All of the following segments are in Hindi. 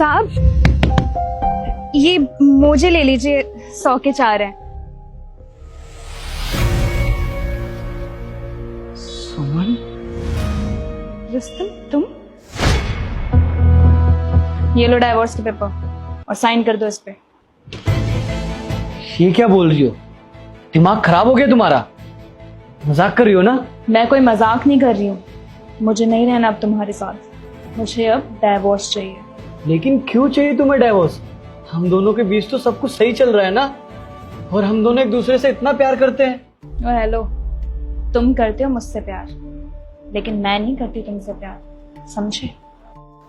साहब ये मोजे ले लीजिए, 100 के 4 हैं। सुमन, रुस्तम तुम, ये लो डाइवोर्स के पेपर और साइन कर दो इस पे। ये क्या बोल रही हो? दिमाग खराब हो गया तुम्हारा? मजाक कर रही हो ना? मैं कोई मजाक नहीं कर रही हूँ, मुझे नहीं रहना अब तुम्हारे साथ, मुझे अब डाइवोर्स चाहिए। लेकिन क्यों चाहिए तुम्हें डाइवोर्स? हम दोनों के बीच तो सब कुछ सही चल रहा है ना, और हम दोनों एक दूसरे से इतना प्यार करते हैं। और हेलो, तुम करते हो मुझसे प्यार, लेकिन मैं नहीं करती तुमसे प्यार, समझे?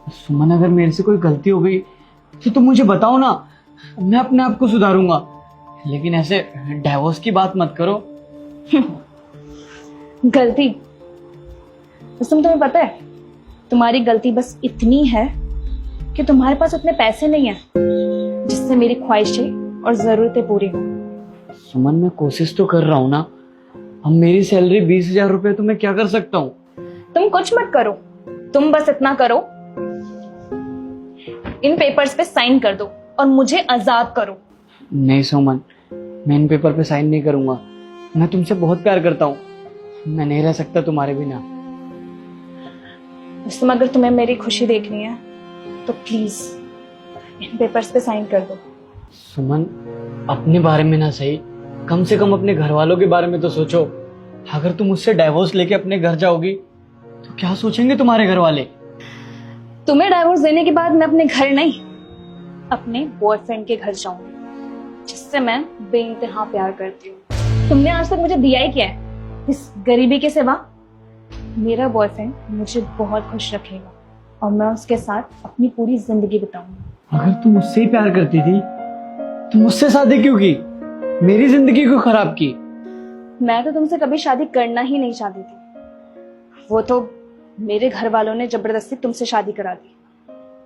सुमन, अगर मेरे से कोई गलती हो गई तो तुम मुझे बताओ ना, मैं अपने आप को सुधारूंगा। लेकिन ऐसे डाइवोर्स की बात मत करो। गलती? तुम्हें पता है, तुम्हारी गलती बस इतनी है कि तुम्हारे पास उतने पैसे नहीं है जिससे मेरी ख्वाहिशें और जरूरतें पूरी हो। सुमन, मैं कोशिश तो कर रहा हूँ ना। अब मेरी सैलरी 20,000 रुपए, तो मैं क्या कर सकता हूँ? तुम कुछ मत करो, तुम बस इतना करो, इन पेपर्स पे साइन कर दो और मुझे आजाद करो। नहीं सुमन, मैं इन पेपर पे साइन नहीं करूंगा। मैं तुमसे बहुत प्यार करता हूँ, मैं नहीं रह सकता तुम्हारे बिना। रुस्तम, अगर तुम्हें मेरी खुशी देखनी है तो प्लीज इन पेपर्स पे साइन कर दो। सुमन, अपने बारे में ना सही, कम से कम अपने घर वालों के बारे में तो सोचो। अगर तुम मुझसे डाइवोर्स लेके अपने घर जाओगी तो क्या सोचेंगे तुम्हारे घर वाले? तुम्हें डाइवोर्स देने के बाद मैं अपने घर नहीं, अपने बॉयफ्रेंड के घर जाऊंगी, जिससे मैं बेइंतहा प्यार करती हूँ। तुमने आज तक मुझे दिया ही क्या है इस गरीबी के सिवा? मेरा बॉयफ्रेंड मुझे बहुत खुश रखेगा और मैं उसके साथ अपनी पूरी जिंदगी बिताऊंगी। अगर तुम मुझसे ही प्यार करती थी तो मुझसे शादी क्यों की? मेरी जिंदगी क्यों खराब की? मैं तो तुमसे कभी शादी करना ही नहीं चाहती थी, वो तो मेरे घर वालों ने जबरदस्ती तुमसे शादी करा दी,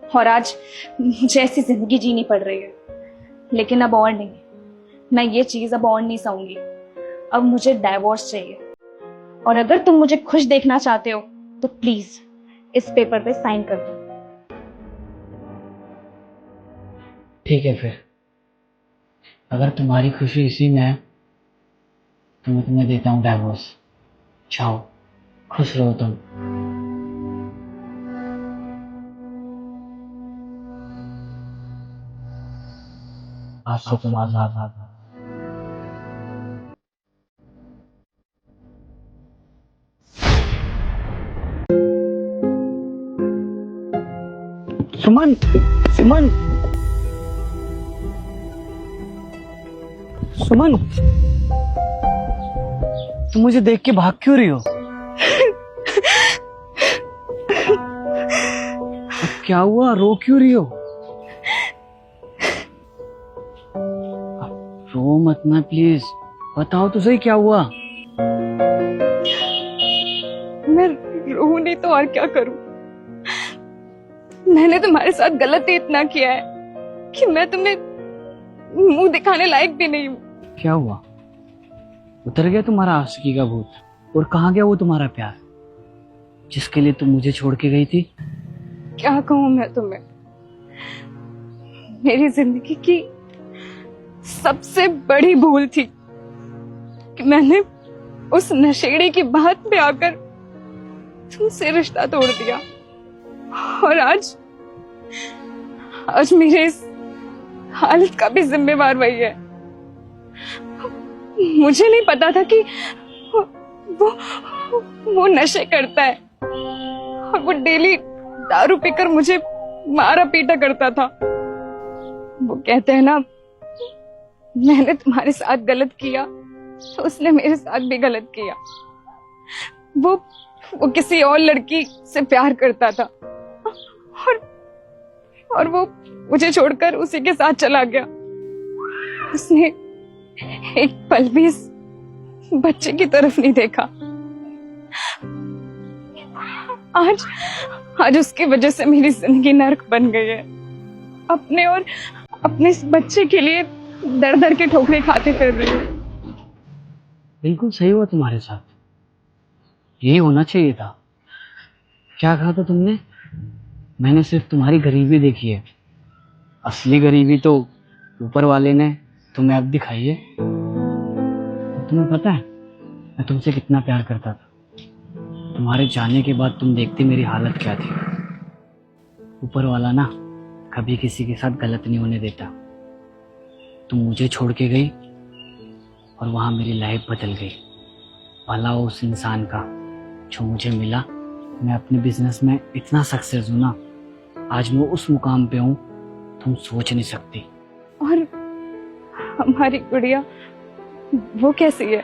और आज मुझे ऐसी जिंदगी जीनी पड़ रही है। लेकिन अब और नहीं, मैं ये चीज अब और नहीं सहूंगी। अब मुझे डाइवोर्स चाहिए, और अगर तुम मुझे खुश देखना चाहते हो तो प्लीज इस पेपर पे साइन कर दो। ठीक है, फिर अगर तुम्हारी खुशी इसी में है तो मैं तुम्हें देता हूँ डाइवोर्स। जाओ, खुश रहो तुम। आज से तुम आजाद। सुमन, सुमन, सुमन, तुम मुझे देख के भाग क्यों रही हो? क्या हुआ, रो क्यों रही हो? रो मत ना प्लीज, बताओ तो सही क्या हुआ? मैं रो नहीं तो और क्या करूं? मैंने तुम्हारे साथ गलत ही इतना किया है कि मैं तुम्हें मुंह दिखाने लायक भी नहीं हूँ। क्या हुआ? उतर गया तुम्हारा आशिकी का भूत? और कहाँ गया वो तुम्हारा प्यार जिसके लिए तुम मुझे छोड़ के गई थी? क्या कहूँ मैं तुम्हें, मेरी जिंदगी की सबसे बड़ी भूल थी कि मैंने उस नशेड़ी की बात पे आकर तुमसे रिश्ता तोड़ दिया, और आज मेरे इस हालत का भी जिम्मेवार वही है। मुझे नहीं पता था कि वो नशे करता है, और वो डेली दारू पीकर मुझे मारा पीटा करता था। वो कहते हैं ना, मैंने तुम्हारे साथ गलत किया तो उसने मेरे साथ भी गलत किया। वो किसी और लड़की से प्यार करता था, और वो मुझे छोड़कर उसी के साथ चला गया। उसने एक पल भी इस बच्चे की तरफ नहीं देखा। आज उसकी वजह से मेरी जिंदगी नर्क बन गई है। अपने और अपने इस बच्चे के लिए दर दर के ठोकरें खाते फिर रही हूँ। बिल्कुल सही हुआ तुम्हारे साथ, यही होना चाहिए था। क्या कहा था तुमने? मैंने सिर्फ तुम्हारी गरीबी देखी है, असली गरीबी तो ऊपर वाले ने तुम्हें अब दिखाई है। तुम्हें पता है मैं तुमसे कितना प्यार करता था। तुम्हारे जाने के बाद तुम देखती मेरी हालत क्या थी। ऊपर वाला ना कभी किसी के साथ गलत नहीं होने देता। तुम मुझे छोड़ के गई और वहां मेरी लाइफ बदल गई। भला हो उस इंसान का जो मुझे मिला। मैं अपने बिजनेस में इतना सक्सेस हूं ना, आज मैं उस मुकाम पे हूँ तुम सोच नहीं सकती। और हमारी गुड़िया वो कैसी है?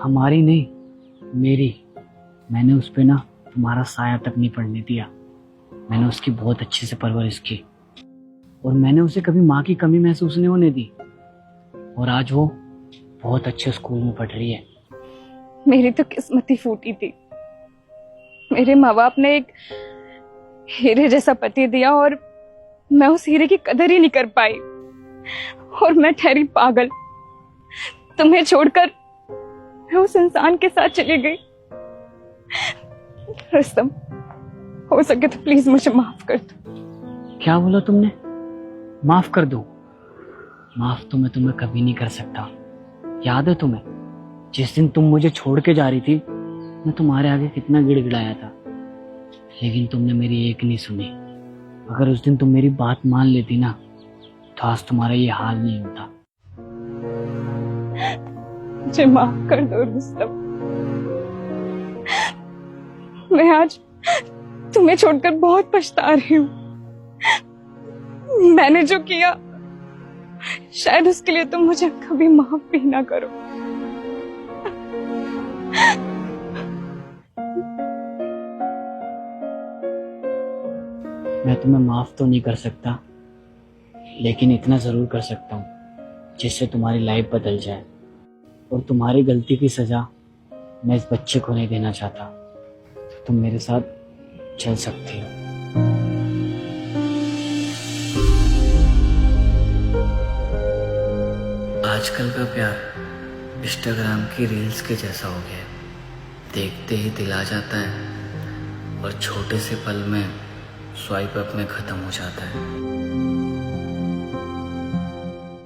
हमारी नहीं, मेरी। मैंने उस पे ना तुम्हारा साया तक नहीं पड़ने दिया। मैंने उसकी बहुत अच्छे से परवरिश की और मैंने उसे कभी माँ की कमी महसूस नहीं होने दी। और आज वो बहुत अच्छे स्कूल में पढ़ रही है। मेरी तो किस्मत ही फूटी थी। मेरे माँ बाप ने एक हीरे जैसा पति दिया और मैं उस हीरे की कदर ही नहीं कर पाई। और मैं ठहरी पागल। तुम्हें छोड़कर मैं उस इंसान के साथ चली गई। रुस्तम, हो सके तो प्लीज मुझे माफ कर दो। क्या बोला तुमने? माफ कर दो? माफ तो मैं तुम्हें कभी नहीं कर सकता। याद है तुम्हें जिस दिन तुम मुझे छोड़ के जा रही थी, मैं तुम्हारे आगे कितना गिड़गिड़ाया था, लेकिन तुमने मेरी एक नहीं सुनी। अगर उस दिन तुम मेरी बात मान लेती ना तो आज तुम्हारा ये हाल नहीं होता। मुझे माफ कर दो रुस्तम। मैं आज तुम्हें छोड़कर बहुत पछता रही हूँ। मैंने जो किया शायद उसके लिए तुम मुझे कभी माफ भी ना करो। मैं तुम्हें माफ तो नहीं कर सकता, लेकिन इतना जरूर कर सकता हूँ जिससे तुम्हारी लाइफ बदल जाए। और तुम्हारी गलती की सजा मैं इस बच्चे को नहीं देना चाहता। तो तुम मेरे साथ चल सकती हो। आजकल का प्यार इंस्टाग्राम की रील्स के जैसा हो गया है। देखते ही दिल आ जाता है और छोटे से पल में स्वाइप अप में खत्म हो जाता है।